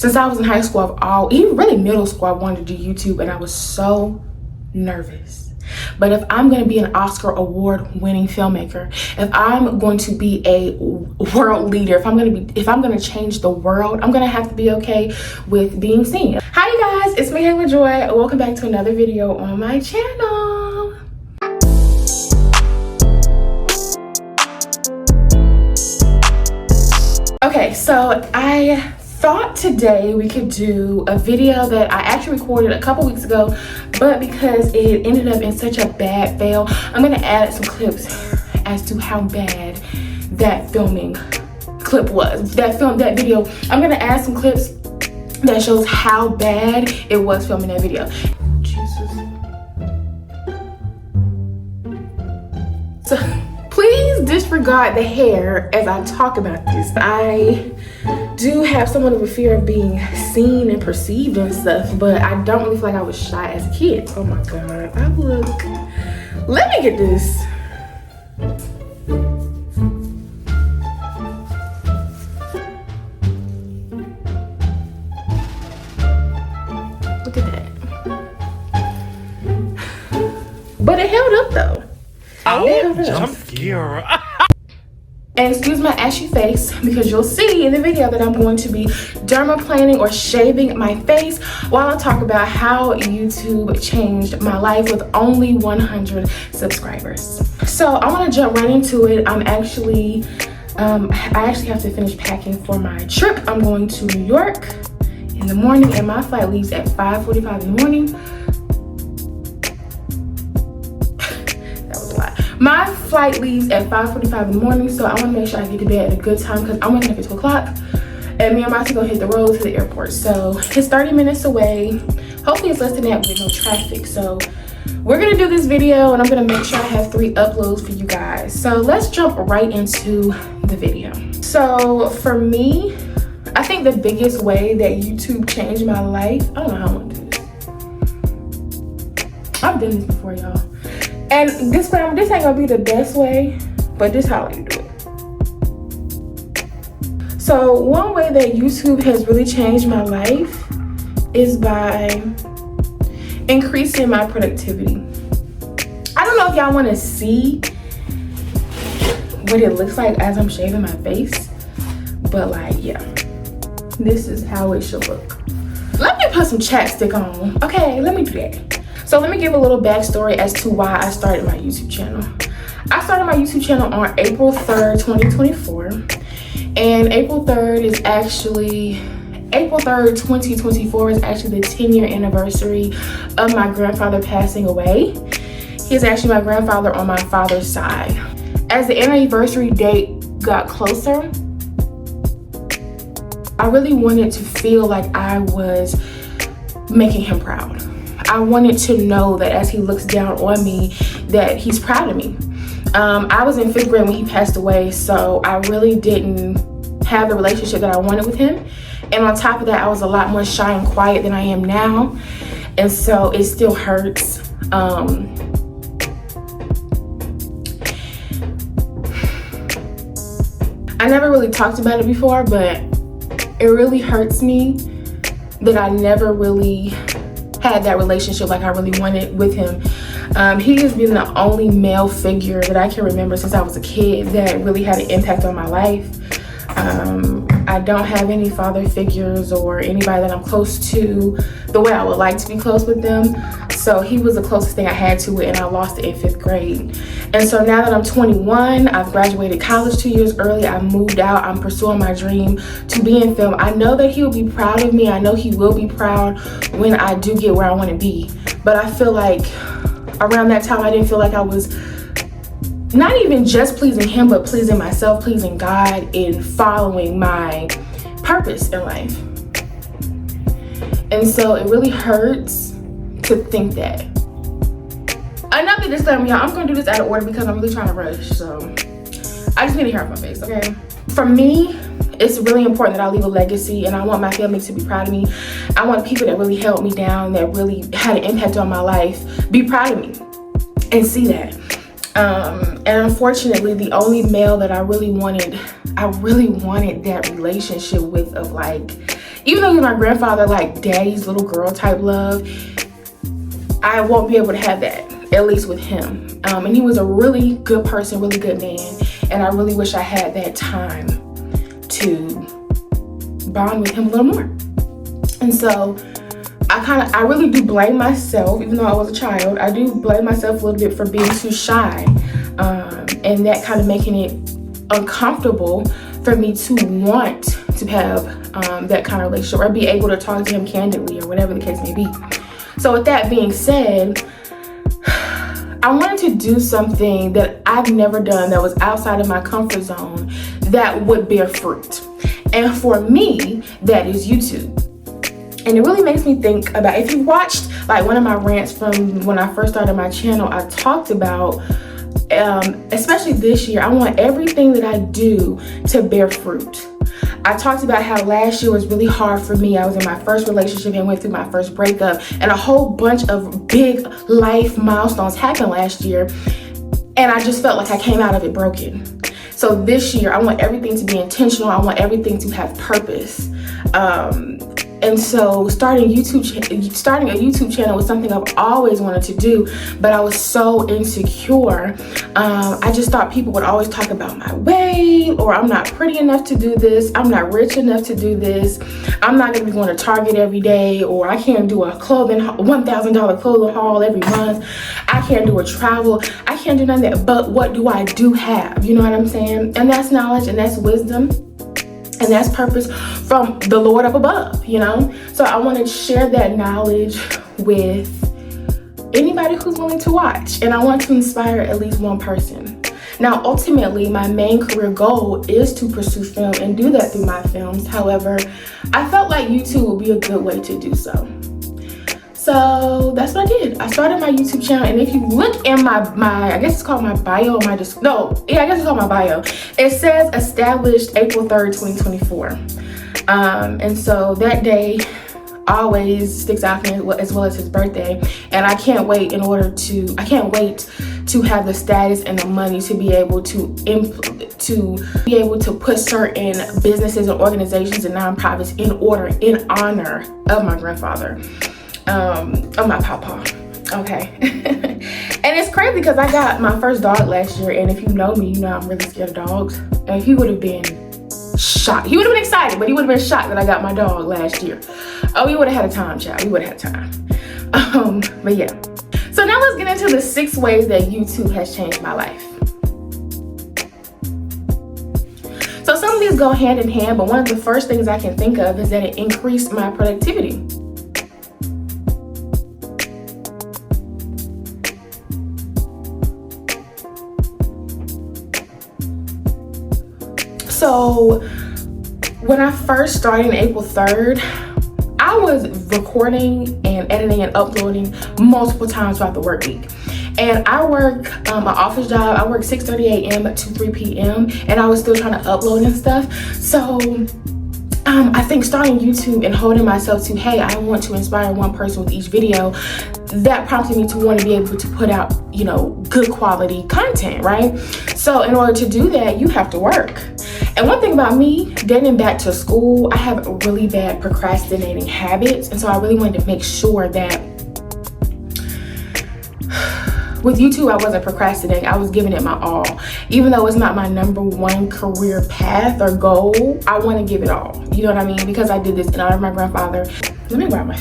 Since I was in high school, even really middle school, I wanted to do YouTube, and I was so nervous. But if I'm going to be an Oscar award winning filmmaker, if I'm going to be a world leader, if I'm going to change the world, I'm going to have to be okay with being seen. Hi you guys, it's me, Hayla Joy. Welcome back to another video on my channel. Okay, so I thought today we could do a video that I actually recorded a couple weeks ago, but because it ended up in such a bad fail, I'm gonna add some clips as to how bad that filming clip was. That video, I'm gonna add some clips that shows how bad it was filming that video. Jesus. So please disregard the hair as I talk about this. I do have somewhat of a fear of being seen and perceived and stuff, but I don't really feel like I was shy as a kid. Oh my god, I look. Let me get this. Look at that. But it held up though. Oh, jump scare. And excuse my ashy face, because you'll see in the video that I'm going to be dermaplaning or shaving my face while I talk about how YouTube changed my life with only 100 subscribers. So I want to jump right into it. I actually have to finish packing for my trip. I'm going to New York in the morning, and my flight leaves at 5:45 in the morning. My flight leaves at 5:45 in the morning, so I want to make sure I get to bed at a good time because I'm waking up at 2 o'clock, and me and Marcy gonna hit the road to the airport. So it's 30 minutes away. Hopefully it's less than that with no traffic. So we're gonna do this video, and I'm gonna make sure I have 3 uploads for you guys. So let's jump right into the video. So for me, I think the biggest way that YouTube changed my life, I don't know how I'm gonna do this. I've done this before, y'all. And this ain't gonna be the best way, but this is how you do it. So one way that YouTube has really changed my life is by increasing my productivity. I don't know if y'all wanna see what it looks like as I'm shaving my face, but like, yeah, this is how it should look. Let me put some chapstick on. Okay, let me do that. So let me give a little backstory as to why I started my YouTube channel. I started my YouTube channel on April 3rd, 2024. And April 3rd, 2024 is actually the 10-year anniversary of my grandfather passing away. He's actually my grandfather on my father's side. As the anniversary date got closer, I really wanted to feel like I was making him proud. I wanted to know that as he looks down on me, that he's proud of me. I was in 5th grade when he passed away, so I really didn't have the relationship that I wanted with him. And on top of that, I was a lot more shy and quiet than I am now. And so it still hurts. I never really talked about it before, but it really hurts me that I never really had that relationship like I really wanted with him. He has been the only male figure that I can remember since I was a kid that really had an impact on my life. I don't have any father figures or anybody that I'm close to the way I would like to be close with them. So he was the closest thing I had to it, and I lost it in 5th grade. And so now that I'm 21, I've graduated college 2 years early, I moved out, I'm pursuing my dream to be in film. I know that he will be proud of me. I know he will be proud when I do get where I want to be. But I feel like around that time, I didn't feel like I was not even just pleasing him, but pleasing myself, pleasing God, in following my purpose in life. And so it really hurts to think that. Another disclaimer, y'all, I'm gonna do this out of order because I'm really trying to rush, so I just need to hear off my face, okay? For me, it's really important that I leave a legacy, and I want my family to be proud of me. I want people that really held me down, that really had an impact on my life, be proud of me and see that. And unfortunately, the only male that I really wanted that relationship with, of like, even though he was my grandfather, like daddy's little girl type love, I won't be able to have that, at least with him. And he was a really good person, really good man, and I really wish I had that time to bond with him a little more. And so I really do blame myself, even though I was a child. I do blame myself a little bit for being too shy, and that kind of making it uncomfortable for me to want to have that kind of relationship, or be able to talk to him candidly, or whatever the case may be. So with that being said, I wanted to do something that I've never done, that was outside of my comfort zone, that would bear fruit. And for me, that is YouTube. And it really makes me think about, if you watched like one of my rants from when I first started my channel, I talked about, especially this year, I want everything that I do to bear fruit. I talked about how last year was really hard for me. I was in my first relationship and went through my first breakup, and a whole bunch of big life milestones happened last year, and I just felt like I came out of it broken. So this year, I want everything to be intentional. I want everything to have purpose. And so starting a YouTube channel was something I've always wanted to do, but I was so insecure. I just thought people would always talk about my weight, or I'm not pretty enough to do this, I'm not rich enough to do this, I'm not gonna be going to Target every day, or I can't do a $1,000 clothing haul every month, I can't do a travel, I can't do none of that. But what do I do have? You know what I'm saying? And that's knowledge, and that's wisdom, and that's purpose from the Lord up above, you know? So I want to share that knowledge with anybody who's willing to watch. And I want to inspire at least one person. Now, ultimately, my main career goal is to pursue film and do that through my films. However, I felt like YouTube would be a good way to do so. So that's what I did. I started my YouTube channel, and if you look in my I guess it's called my bio, I guess it's called my bio. It says established April 3rd, 2024. And so that day always sticks out to me, as well as his birthday. And I can't wait to have the status and the money to be able to put certain businesses and organizations and nonprofits in honor of my grandfather. Of my papa. Okay. And it's crazy because I got my first dog last year, and if you know me, you know I'm really scared of dogs. And he would have been shocked. He would have been excited, but he would have been shocked that I got my dog last year. Oh, we would have had a time, child. We would have had time. But yeah. So now let's get into the 6 ways that YouTube has changed my life. So some of these go hand in hand, but one of the first things I can think of is that it increased my productivity. So when I first started on April 3rd, I was recording and editing and uploading multiple times throughout the work week. And I work my office job. I work 6:30 a.m. to 3 p.m. and I was still trying to upload and stuff. So I think starting YouTube and holding myself to, hey, I want to inspire one person with each video, that prompted me to want to be able to put out, good quality content, right? So in order to do that, you have to work. And one thing about me, getting back to school, I have really bad procrastinating habits. And so I really wanted to make sure that with YouTube, I wasn't procrastinating. I was giving it my all. Even though it's not my #1 career path or goal, I want to give it all. You know what I mean? Because I did this in honor of my grandfather. Let me grab my,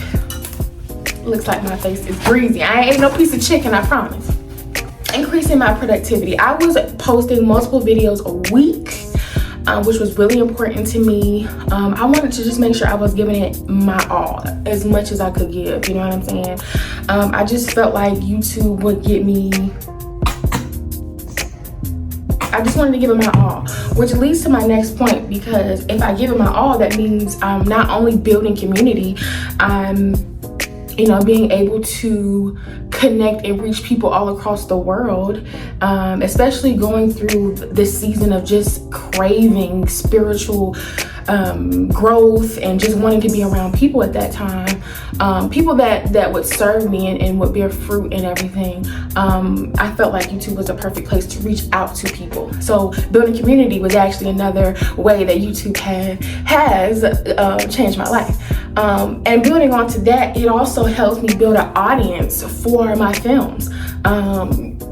looks like my face is greasy. I ain't no piece of chicken, I promise. Increasing my productivity. I was posting multiple videos a week, which was really important to me. I wanted to just make sure I was giving it my all, as much as I could give, you know what I'm saying? I just felt like YouTube would get me, I just wanted to give it my all, which leads to my next point, because if I give it my all, that means I'm not only building community, I'm being able to connect and reach people all across the world, especially going through this season of just craving spiritual growth and just wanting to be around people at that time. people that would serve me and would bear fruit and everything. I felt like YouTube was a perfect place to reach out to people. So building community was actually another way that YouTube has changed my life. And building onto that, it also helps me build an audience for my films.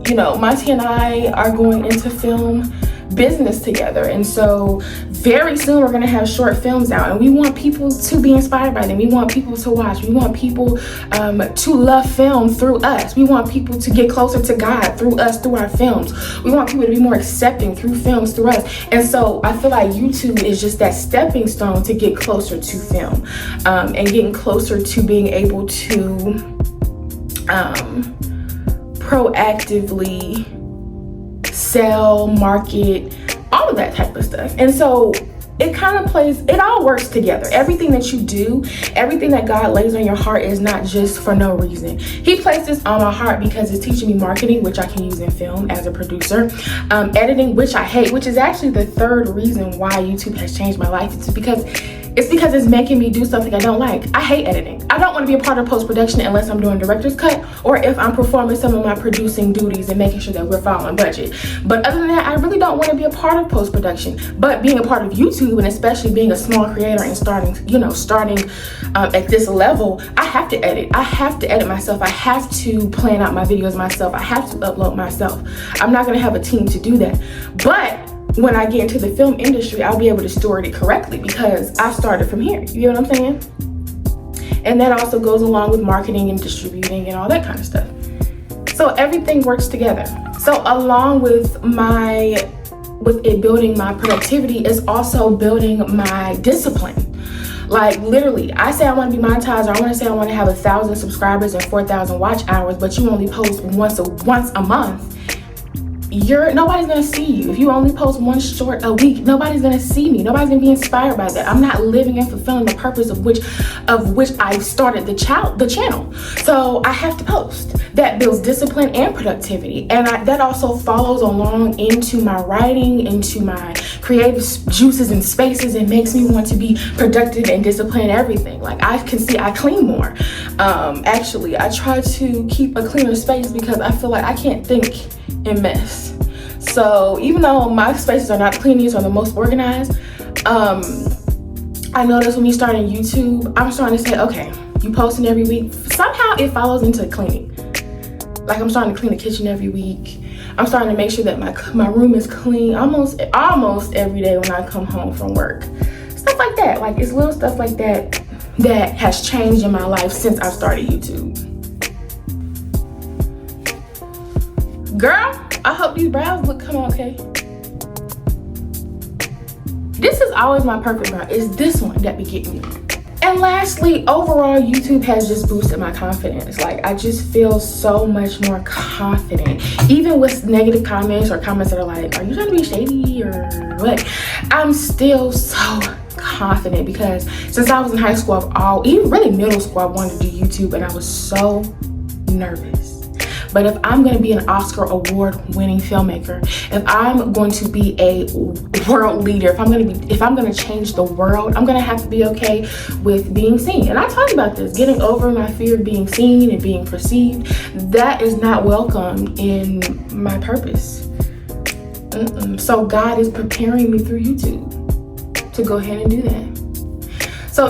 You know, Monty and I are going into film business together, and so very soon we're going to have short films out, and we want people to be inspired by them. We want people to watch. We want people to love film through us. We want people to get closer to God through us, through our films. We want people to be more accepting through films through us. And so I feel like YouTube is just that stepping stone to get closer to film, and getting closer to being able to proactively sell, market, all of that type of stuff. And so it kind of it all works together. Everything that you do, everything that God lays on your heart is not just for no reason. He placed this on my heart because it's teaching me marketing, which I can use in film as a producer, editing, which I hate, which is actually the third reason why YouTube has changed my life. It's because it's making me do something I don't like. I hate editing. I don't want to be a part of post-production unless I'm doing director's cut or if I'm performing some of my producing duties and making sure that we're following budget. But other than that, I really don't want to be a part of post-production. But being a part of YouTube, and especially being a small creator and starting at this level, I have to edit. I have to edit myself. I have to plan out my videos myself. I have to upload myself. I'm not going to have a team to do that. But when I get into the film industry, I'll be able to steward it correctly because I started from here. You know what I'm saying? And that also goes along with marketing and distributing and all that kind of stuff. So everything works together. So along with it building my productivity is also building my discipline. Like literally, I say I want to be monetized, or I want to say I want to have 1,000 subscribers and 4,000 watch hours, but you only post once a month. Nobody's gonna see you. If you only post one short a week, nobody's gonna see me. Nobody's gonna be inspired by that. I'm not living and fulfilling the purpose of which I started the channel. So I have to post. That builds discipline and productivity, and that also follows along into my writing, into my creative juices and spaces, and makes me want to be productive and disciplined in everything. Like I clean more. Actually, I try to keep a cleaner space because I feel like I can't think and mess. So even though my spaces are not the cleanest or the most organized, I noticed when you start on YouTube, I'm starting to say, okay, you posting every week. Somehow it follows into cleaning. Like I'm starting to clean the kitchen every week. I'm starting to make sure that my room is clean almost every day when I come home from work. Stuff like that. Like it's little stuff like that that has changed in my life since I started YouTube. Girl, I hope these brows come out okay. This is always my perfect brow. It's this one that be getting me. And lastly, overall, YouTube has just boosted my confidence. Like, I just feel so much more confident. Even with negative comments or comments that are like, are you trying to be shady or what? I'm still so confident because since I was in high school, even really middle school, I wanted to do YouTube, and I was so nervous. But if I'm going to be an Oscar award-winning filmmaker, if I'm going to be a world leader, if I'm going to change the world, I'm going to have to be okay with being seen. And I talked about this, getting over my fear of being seen and being perceived. That is not welcome in my purpose. So God is preparing me through YouTube to go ahead and do that. So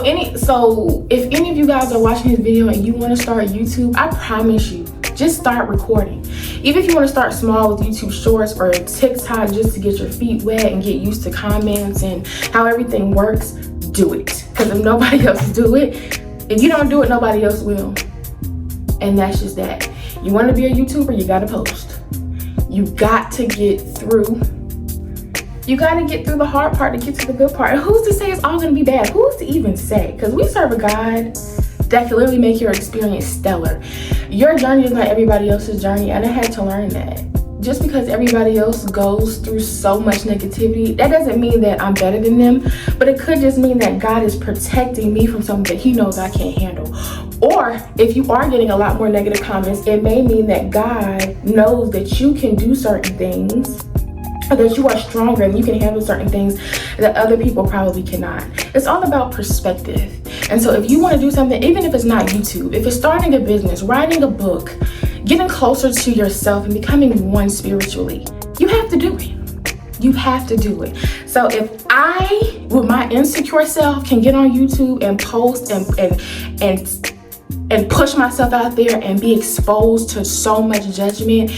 if any of you guys are watching this video and you want to start YouTube, I promise you, just start recording. Even if you want to start small with YouTube Shorts or TikTok just to get your feet wet and get used to comments and how everything works, do it. Because if nobody else do it, if you don't do it, nobody else will. And that's just that. You want to be a YouTuber, you got to post. You got to get through. You got to get through the hard part to get to the good part. And who's to say it's all going to be bad? Who's to even say? Because we serve a God that can literally make your experience stellar. Your journey is not everybody else's journey, and I had to learn that. Just because everybody else goes through so much negativity, that doesn't mean that I'm better than them, but it could just mean that God is protecting me from something that He knows I can't handle. Or if you are getting a lot more negative comments, it may mean that God knows that you can do certain things or that you are stronger and you can handle certain things that other people probably cannot. It's all about perspective. And so if you want to do something, even if it's not YouTube, if it's starting a business, writing a book, getting closer to yourself and becoming one spiritually, you have to do it. You have to do it. So if I, with my insecure self, can get on YouTube and post and push myself out there and be exposed to so much judgment,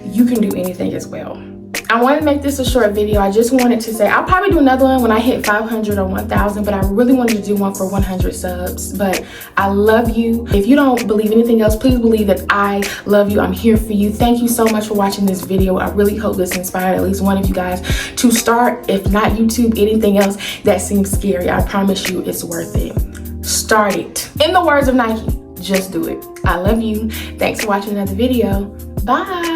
you can do anything as well. I want to make this a short video. I just wanted to say, I'll probably do another one when I hit 500 or 1,000, but I really wanted to do one for 100 subs. But I love you. If you don't believe anything else, please believe that I love you. I'm here for you. Thank you so much for watching this video. I really hope this inspired at least one of you guys to start, if not YouTube, anything else that seems scary. I promise you it's worth it. Start it. In the words of Nike, just do it. I love you. Thanks for watching another video. Bye.